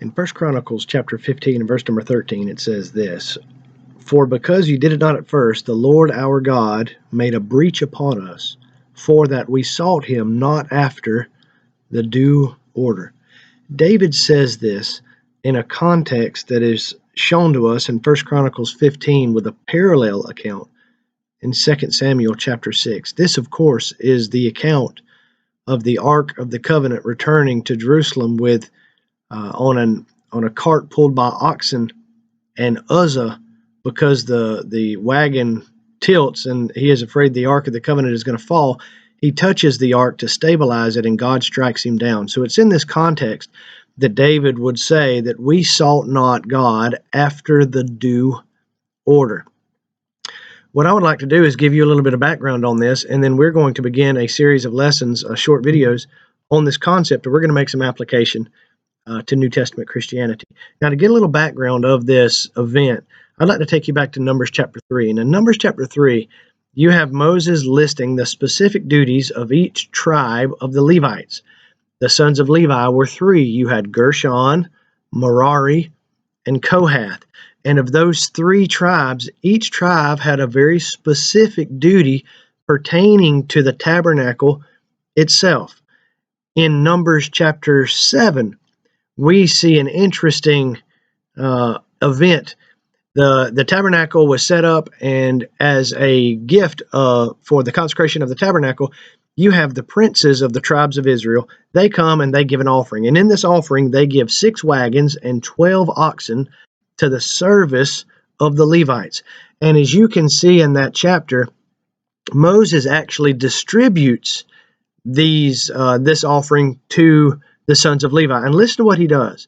In 1 Chronicles chapter 15 and verse number 13, it says this, "For because you did it not at first, the Lord our God made a breach upon us, for that we sought him not after the due order." David says this in a context that is shown to us in 1 Chronicles 15 with a parallel account in 2 Samuel chapter 6. This, of course, is the account of the Ark of the Covenant returning to Jerusalem with on a cart pulled by oxen, and Uzzah, because the wagon tilts and he is afraid the Ark of the Covenant is going to fall, he touches the ark to stabilize it, and God strikes him down. So it's in this context that David would say that we sought not God after the due order. What I would like to do is give you a little bit of background on this, and then we're going to begin a series of lessons, short videos on this concept, and we're going to make some application to New Testament Christianity. Now, to get a little background of this event, I'd like to take you back to Numbers chapter 3. And in Numbers chapter 3, you have Moses listing the specific duties of each tribe of the Levites. The sons of Levi were three. You had Gershon, Merari, and Kohath. And of those three tribes, each tribe had a very specific duty pertaining to the tabernacle itself. In Numbers chapter 7, we see an interesting event. The tabernacle was set up, and as a gift for the consecration of the tabernacle, you have the princes of the tribes of Israel. They come and they give an offering. And in this offering, they give 6 wagons and 12 oxen to the service of the Levites. And as you can see in that chapter, Moses actually distributes this offering to the sons of Levi. And listen to what he does.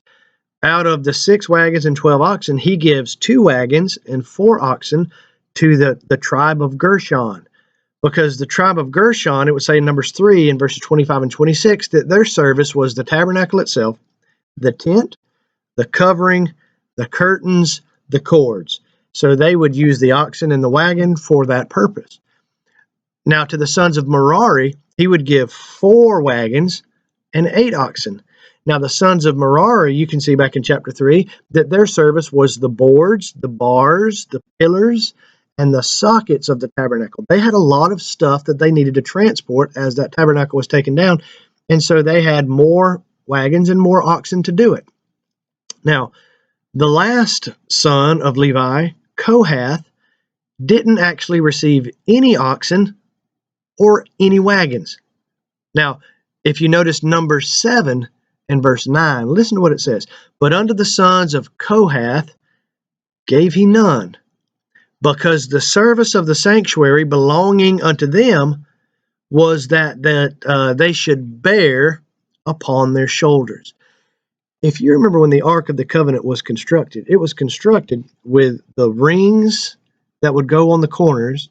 Out of the 6 wagons and 12 oxen, he gives 2 wagons and 4 oxen to the tribe of Gershon. Because the tribe of Gershon, it would say in Numbers 3 in verses 25 and 26, that their service was the tabernacle itself, the tent, the covering, the curtains, the cords. So they would use the oxen and the wagon for that purpose. Now to the sons of Merari, he would give 4 wagons and 8 oxen. Now the sons of Merari, you can see back in chapter 3, that their service was the boards, the bars, the pillars, and the sockets of the tabernacle. They had a lot of stuff that they needed to transport as that tabernacle was taken down, and so they had more wagons and more oxen to do it. Now, the last son of Levi, Kohath, didn't actually receive any oxen or any wagons. Now, if you notice Numbers 7 and verse 9, listen to what it says. "But unto the sons of Kohath gave he none, because the service of the sanctuary belonging unto them was that they should bear upon their shoulders." If you remember when the Ark of the Covenant was constructed, it was constructed with the rings that would go on the corners,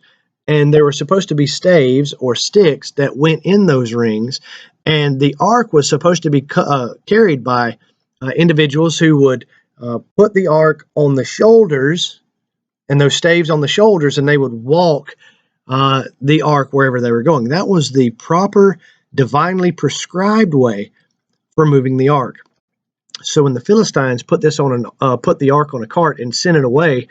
and there were supposed to be staves or sticks that went in those rings, and the ark was supposed to be carried by individuals who would put the ark on the shoulders and those staves on the shoulders, and they would walk the ark wherever they were going. That was the proper, divinely prescribed way for moving the ark. So when the Philistines put the ark on a cart and sent it away,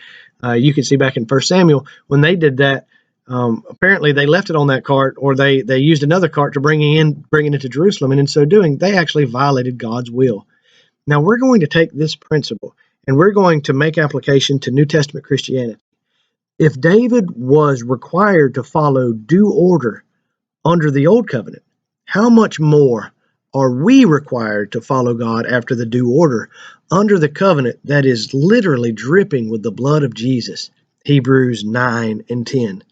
you can see back in 1 Samuel, when they did that, apparently they left it on that cart, or they used another cart to bring it into Jerusalem, and in so doing, they actually violated God's will. Now we're going to take this principle, and we're going to make application to New Testament Christianity. If David was required to follow due order under the Old Covenant, how much more are we required to follow God after the due order under the covenant that is literally dripping with the blood of Jesus? Hebrews 9 and 10.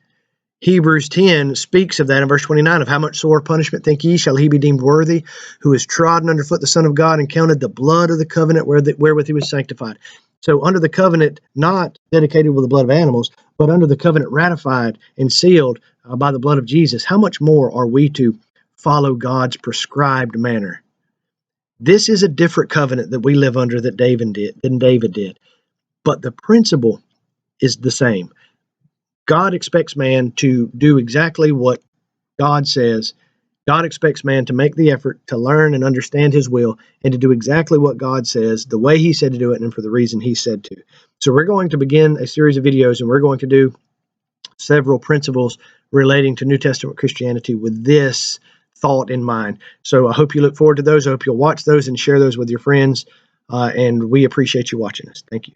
Hebrews 10 speaks of that in verse 29, "Of how much sore punishment, think ye, shall he be deemed worthy, who has trodden underfoot the Son of God, and counted the blood of the covenant wherewith he was sanctified." So under the covenant not dedicated with the blood of animals, but under the covenant ratified and sealed by the blood of Jesus, how much more are we to follow God's prescribed manner? This is a different covenant that we live under than David did. But the principle is the same. God expects man to do exactly what God says God expects man to make the effort to learn and understand his will and to do exactly what God says, the way he said to do it, and for the reason he said to. So we're going to begin a series of videos, and we're going to do several principles relating to New Testament Christianity with this thought in mind. So I hope you look forward to those. I hope you'll watch those and share those with your friends. And we appreciate you watching us. Thank you.